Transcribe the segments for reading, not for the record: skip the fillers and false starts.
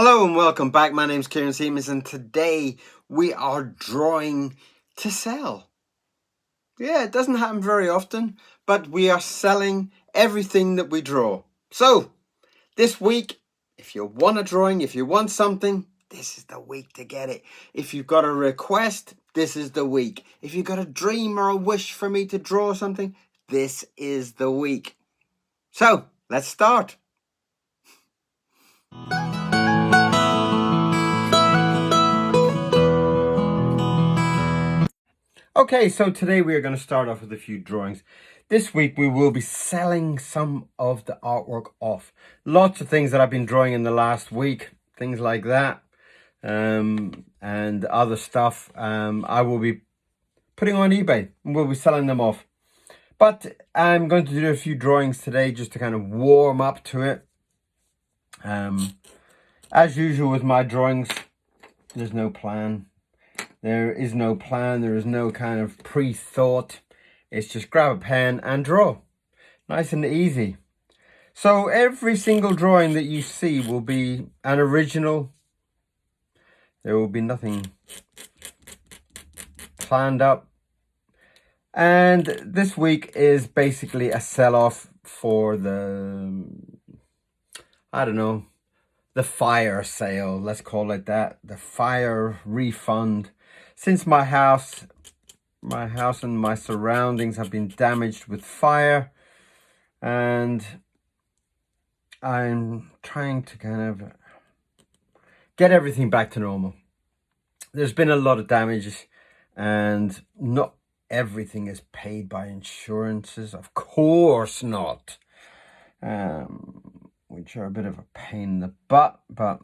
Hello and welcome back. My name's Kieron Seamons and today we are drawing to sell. Yeah, it doesn't happen very often, but we are selling everything that we draw. So, this week, if you want a drawing, if you want something, this is the week to get it. If you've got a request, this is the week. If you've got a dream or a wish for me to draw something, this is the week. So, let's start. Okay, so today we are going to start off with a few drawings. This week we will be selling some of the artwork off. Lots of things that I've been drawing in the last week, things like that, and other stuff I will be putting on eBay and we'll be selling them off. But I'm going to do a few drawings today just to kind of warm up to it. As usual with my drawings, there's no plan. There is no plan, there is no kind of pre-thought. It's just grab a pen and draw. Nice and easy. So every single drawing that you see will be an original. There will be nothing planned up. And this week is basically a sell-off for the, I don't know, the fire sale, let's call it that. The fire refund. Since my house and my surroundings have been damaged with fire, and I'm trying to kind of get everything back to normal. There's been a lot of damages and not everything is paid by insurances, of course not, which are a bit of a pain in the butt, but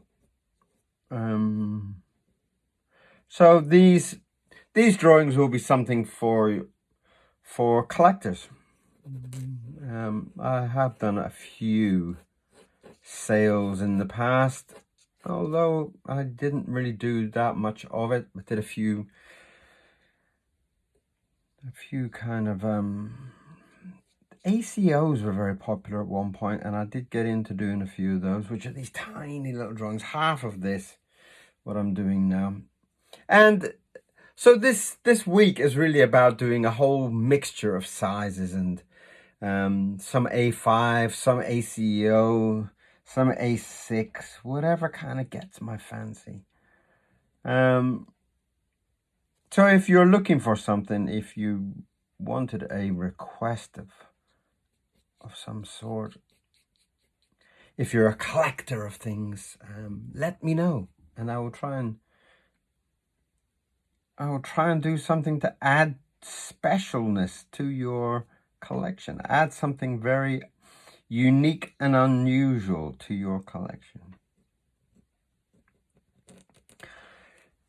so these drawings will be something for collectors. I have done a few sales in the past, although I didn't really do that much of it. I did a few kind of ACOs were very popular at one point, and I did get into doing a few of those, which are these tiny little drawings, half of this, what I'm doing now. And so this week is really about doing a whole mixture of sizes and some A5, some ACO, some A6, whatever kind of gets my fancy. So if you're looking for something, if you wanted a request of some sort, if you're a collector of things, let me know and I will try and do something to add specialness to your collection. Add something very unique and unusual to your collection.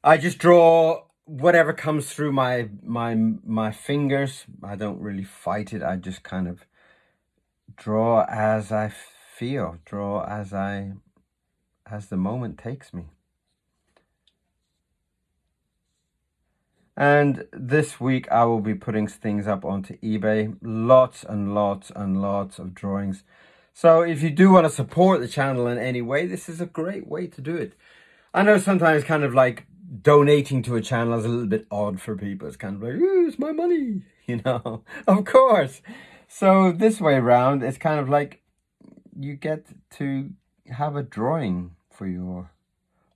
I just draw whatever comes through my fingers. I don't really fight it. I just kind of draw as I feel, draw as the moment takes me. And this week I will be putting things up onto eBay. Lots and lots and lots of drawings. So if you do want to support the channel in any way, this is a great way to do it. I know sometimes kind of like donating to a channel is a little bit odd for people. It's kind of like, ooh, it's my money, you know, of course. So this way around, it's kind of like you get to have a drawing for your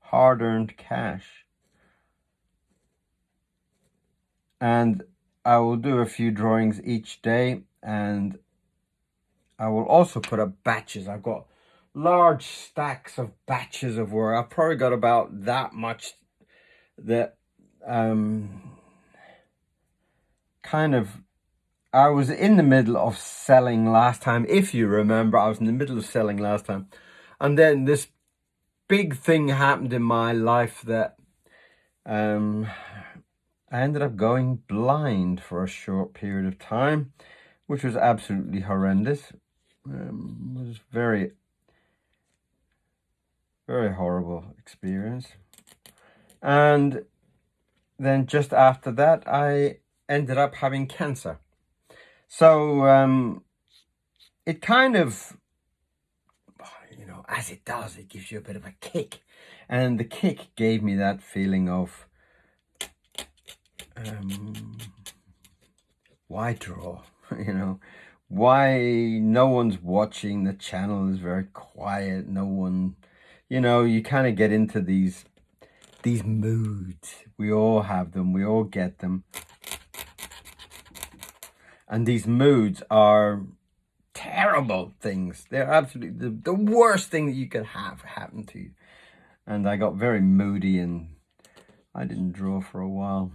hard-earned cash. And I will do a few drawings each day, and I will also put up batches. I've got large stacks of batches of work. I've probably got about that much that kind of, I was in the middle of selling last time. If you remember, I was in the middle of selling last time, and then this big thing happened in my life that I ended up going blind for a short period of time, which was absolutely horrendous. It was very, very horrible experience. And then just after that, I ended up having cancer. So it kind of, as it does, it gives you a bit of a kick. And the kick gave me that feeling of, why draw? You know, why no one's watching, the channel is very quiet, no one, you know, you kind of get into these moods. We all have them, we all get them. And these moods are terrible things. They're absolutely the worst thing that you could have happen to you. And I got very moody and I didn't draw for a while.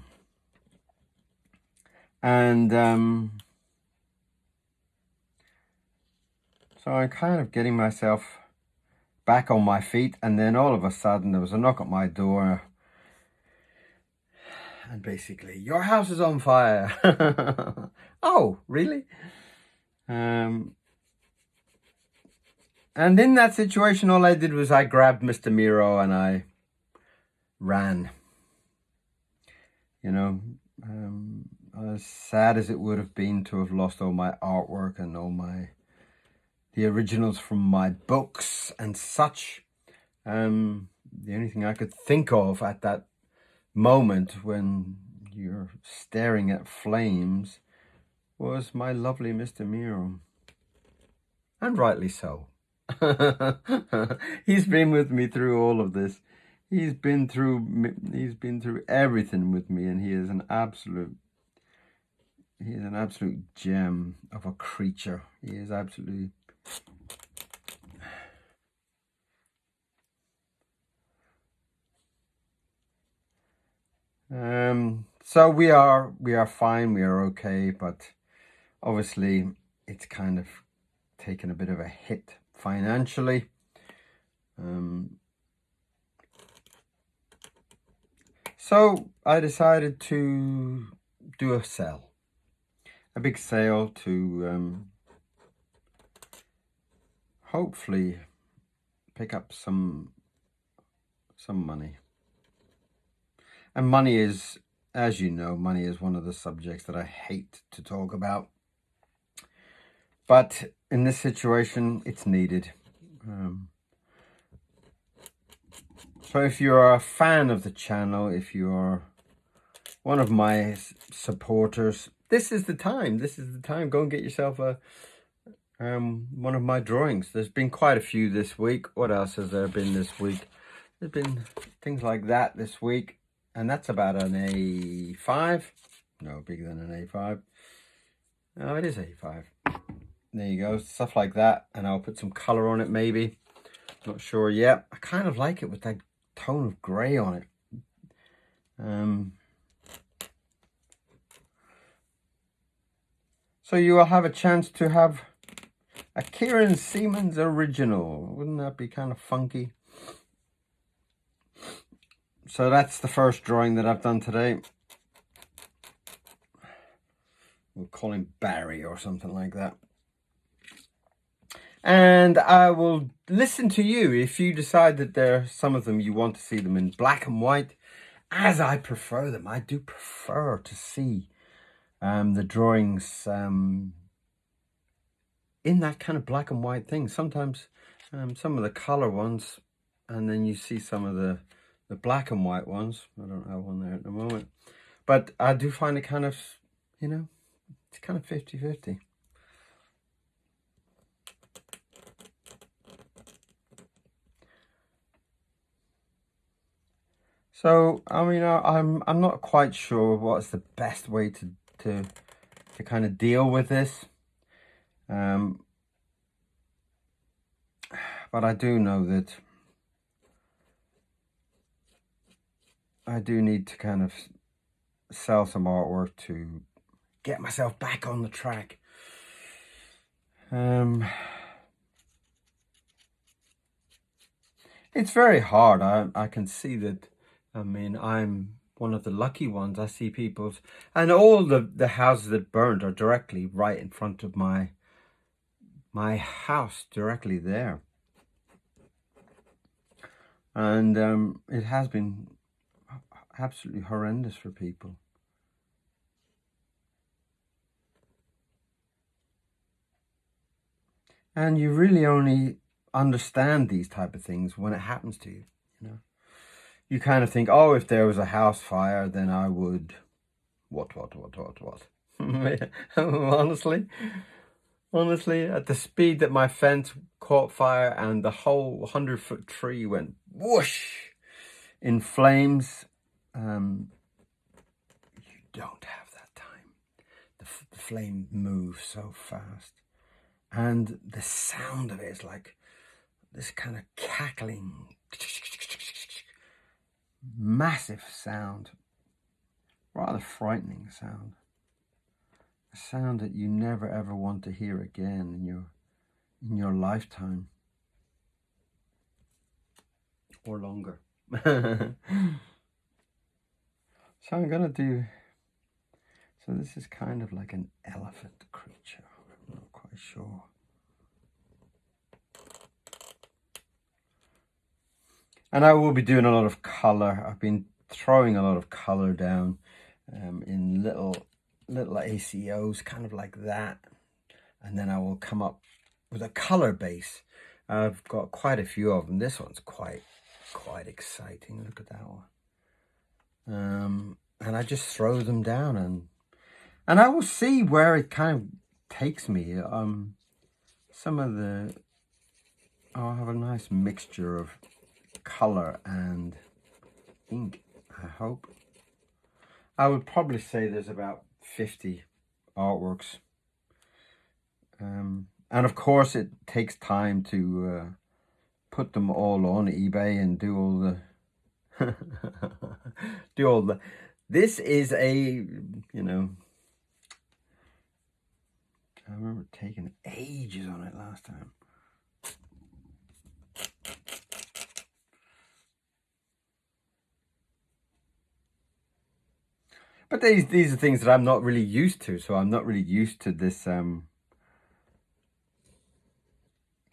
And so I'm kind of getting myself back on my feet, and then all of a sudden there was a knock at my door, and basically, your house is on fire. Oh, really? And in that situation, all I did was I grabbed Mr. Miro and I ran. You know, as sad as it would have been to have lost all my artwork and all the originals from my books and such, the only thing I could think of at that moment when you're staring at flames was my lovely Mr. Miro. And rightly so. He's been with me through all of this. He's been through everything with me, and he is an absolute gem of a creature. He is absolutely so we are fine, we are okay, but obviously it's kind of taken a bit of a hit financially. So I decided to do a big sale to hopefully pick up some money. And money is, as you know, money is one of the subjects that I hate to talk about. But in this situation, it's needed. So if you're a fan of the channel, if you're one of my supporters, this is the time. This is the time. Go and get yourself one of my drawings. There's been quite a few this week. What else has there been this week? There's been things like that this week. And that's about an A5. No, bigger than an A5. No, it is A5. There you go. Stuff like that. And I'll put some color on it maybe. Not sure yet. I kind of like it with that tone of grey on it. So you will have a chance to have a Kieron Seamons original. Wouldn't that be kind of funky? So that's the first drawing that I've done today. We'll call him Barry or something like that. And I will listen to you if you decide that there are some of them you want to see them in black and white, as I prefer them. I do prefer to see the drawings in that kind of black and white thing. Sometimes some of the color ones, and then you see some of the black and white ones. I don't have one there at the moment. But I do find it kind of, you know, it's kind of 50-50. So, I mean, I'm not quite sure what's the best way to kind of deal with this. But I do know that I do need to kind of sell some artwork to get myself back on the track. It's very hard. I can see that. I mean, I'm one of the lucky ones. I see people's, and all the houses that burned are directly right in front of my house, directly there. And it has been absolutely horrendous for people. And you really only, understand these type of things when it happens to you, you know. You kind of think, oh, if there was a house fire, then I would what. Honestly, at the speed that my fence caught fire and the whole 100-foot tree went whoosh in flames, you don't have that time. The flame moves so fast. And the sound of it is like this kind of cackling, massive sound, rather frightening sound. A sound that you never ever want to hear again in your lifetime or longer. So I'm gonna do. So this is kind of like an elephant creature. I'm not quite sure. And I will be doing a lot of color. I've been throwing a lot of color down in little ACOs, kind of like that. And then I will come up with a color base. I've got quite a few of them. This one's quite exciting. Look at that one. And I just throw them down and I will see where it kind of takes me. Some of the, I'll have a nice mixture of color and ink, I hope. I would probably say there's about 50 artworks. And of course it takes time to put them all on eBay and do all the this is a, you know, I remember taking ages on it last time. But these are things that I'm not really used to, so I'm not really used to this kind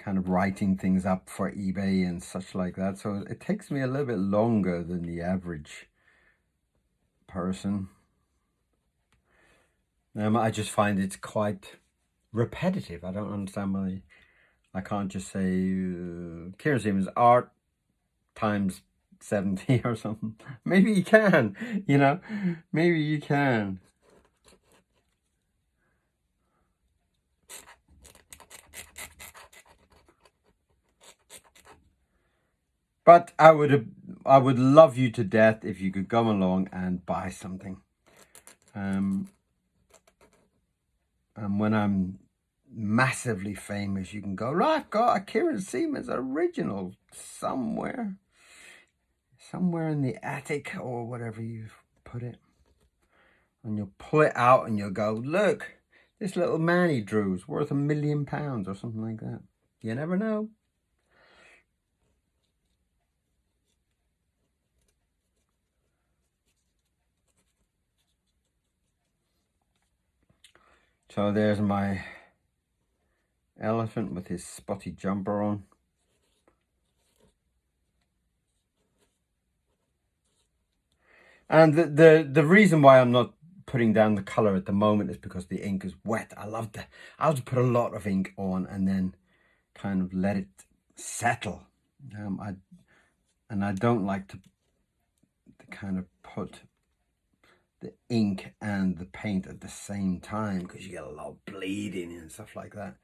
of writing things up for eBay and such like that. So it takes me a little bit longer than the average person. I just find it's quite repetitive. I don't understand why I can't just say Kieron Seamons Art times 70 or something. Maybe you can, you know, maybe you can. But I would love you to death if you could come along and buy something. And when I'm massively famous, you can go, look, I've got a Kieron Seamons original somewhere in the attic or whatever you've put it. And you'll pull it out and you'll go, look, this little man he drew is worth £1 million or something like that. You never know. So there's my elephant with his spotty jumper on. And the reason why I'm not putting down the color at the moment is because the ink is wet. I'll just put a lot of ink on and then kind of let it settle. I don't like to kind of put the ink and the paint at the same time because you get a lot of bleeding and stuff like that.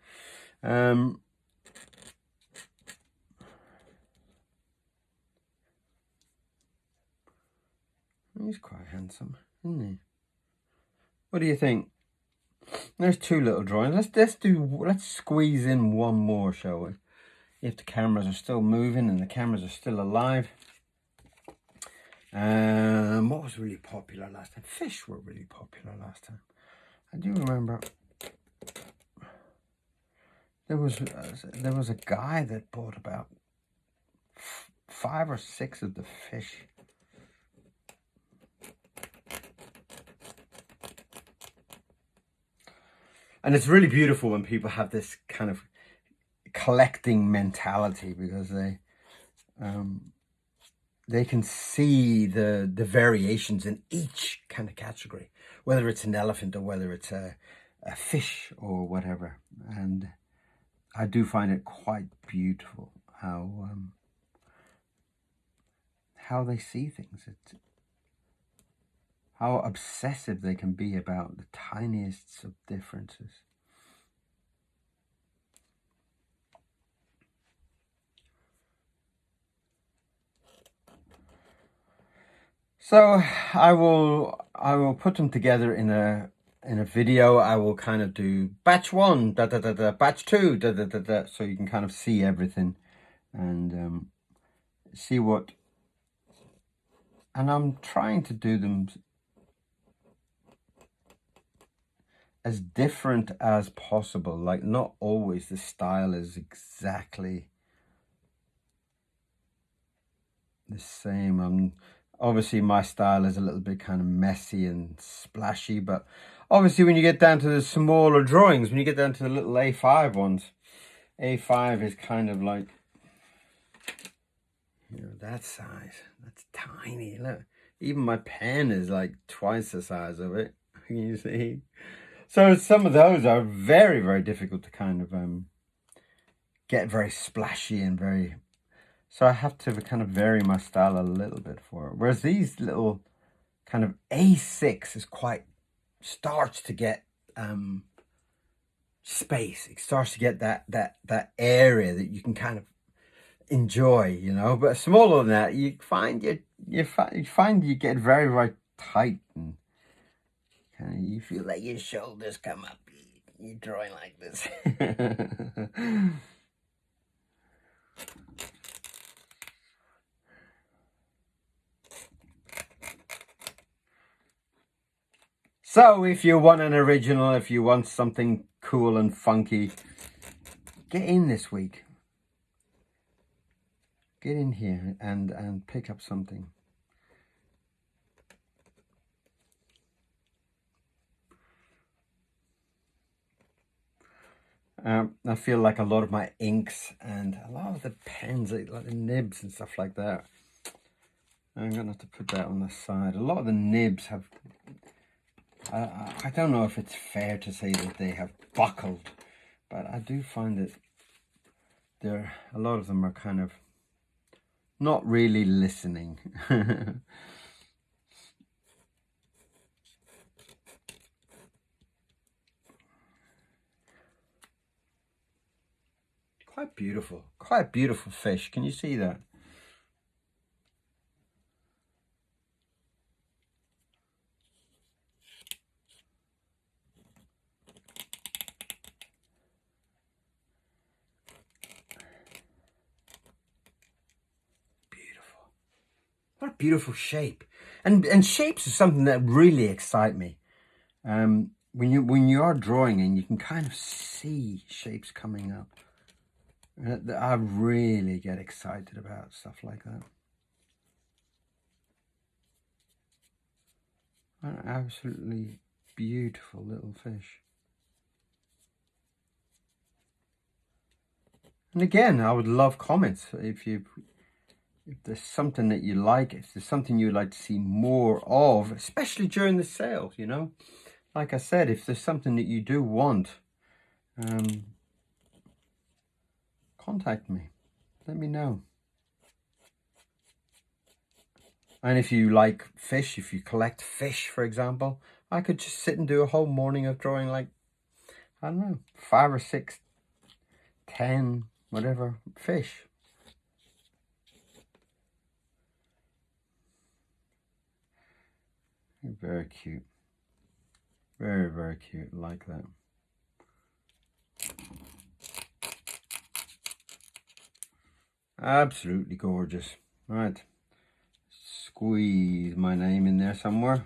He's quite handsome, isn't he? What do you think? There's two little drawings. Let's squeeze in one more, shall we? If the cameras are still moving and the cameras are still alive. What was really popular last time? Fish were really popular last time. I do remember there was a guy that bought about 5 or 6 of the fish. And it's really beautiful when people have this kind of collecting mentality because they can see the variations in each kind of category, whether it's an elephant or whether it's a fish or whatever. And I do find it quite beautiful how they see things. How obsessive they can be about the tiniest of differences. So I will put them together in a video. I will kind of do batch 1, batch 2, so you can kind of see everything and see what. And I'm trying to do them as different as possible. Like, not always the style is exactly the same. Obviously my style is a little bit kind of messy and splashy, but obviously when you get down to the smaller drawings, when you get down to the little A5 ones, A5 is kind of like, you know, that size. That's tiny. Look, even my pen is like twice the size of it. You see? So some of those are very, very difficult to kind of get very splashy and very. So I have to kind of vary my style a little bit for it. Whereas these little kind of A6 is quite, starts to get space. It starts to get that area that you can kind of enjoy, you know. But smaller than that, you find you get very, very tight, and kind of you feel like your shoulders come up. You're drawing like this. So if you want an original, if you want something cool and funky, get in this week. Get in here and pick up something. I feel like a lot of my inks and a lot of the pens, like the nibs and stuff like that, I'm going to have to put that on the side. A lot of the nibs have, I don't know if it's fair to say that they have buckled, but I do find that a lot of them are kind of not really listening. Quite beautiful fish. Can you see that? Beautiful. What a beautiful shape. And shapes are something that really excite me. When you are drawing and you can kind of see shapes coming up, I really get excited about stuff like that. An absolutely beautiful little fish. And again, I would love comments if there's something that you like, if there's something you'd like to see more of, especially during the sale, you know. Like I said, if there's something that you do want, contact me. Let me know. And if you like fish, if you collect fish, for example, I could just sit and do a whole morning of drawing, like, I don't know, 5 or 6, 10, whatever, fish. Very cute. Very, very cute. Like that. Absolutely gorgeous. Right. Squeeze my name in there somewhere.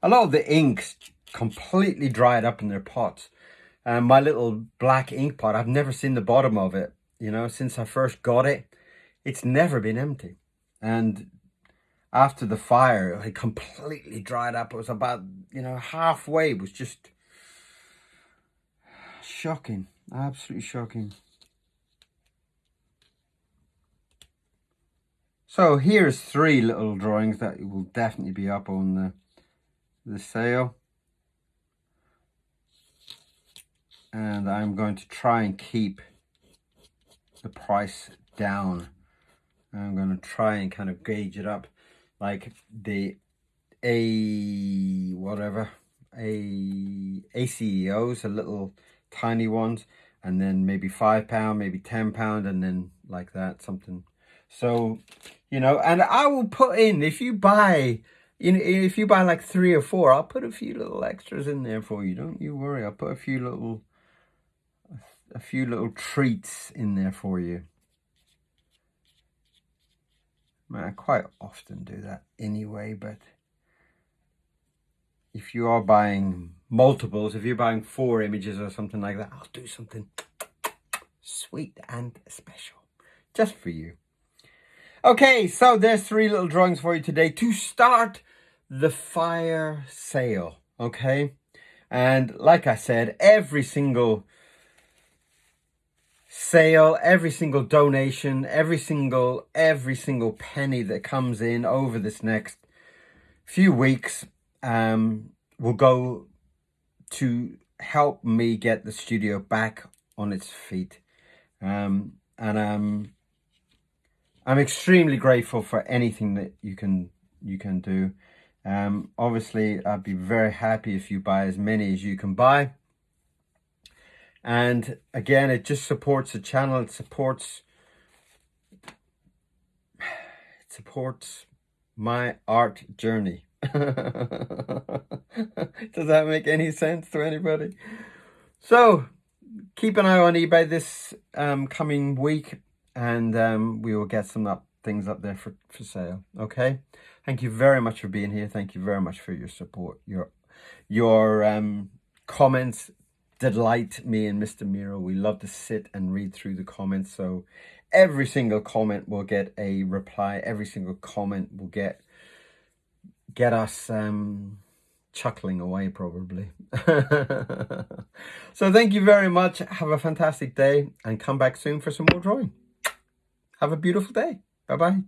A lot of the inks completely dried up in their pots. My little black ink pot, I've never seen the bottom of it. You know, since I first got it, it's never been empty. And after the fire, it completely dried up. It was about, you know, halfway. It was just shocking. Absolutely shocking. So here's 3 little drawings that will definitely be up on the sale. and I'm going to try and keep the price down. I'm going to try and kind of gauge it up, like the ACEOs, the little tiny ones, and then maybe £5, maybe £10, and then like that, something. So, you know, and I will put in, if you buy like 3 or 4, I'll put a few little extras in there for you. Don't you worry. I'll put a few little treats in there for you. I quite often do that anyway, but if you are buying multiples, if you're buying 4 images or something like that, I'll do something sweet and special just for you. Okay, so there's 3 little drawings for you today to start the fire sale, okay? And like I said, every single sale, every single donation, every single penny that comes in over this next few weeks will go to help me get the studio back on its feet. And I'm extremely grateful for anything that you can do. Obviously, I'd be very happy if you buy as many as you can buy. And again, it just supports the channel. It supports my art journey. Does that make any sense to anybody? So keep an eye on eBay this coming week, and we will get some things up there for sale. Okay, thank you very much for being here. Thank you very much for your support. Your comments delight me and Mr. Miro. We love to sit and read through the comments, so every single comment will get a reply. Every single comment will get us chuckling away, probably. So thank you very much. Have a fantastic day, and come back soon for some more drawing. Have a beautiful day. Bye-bye.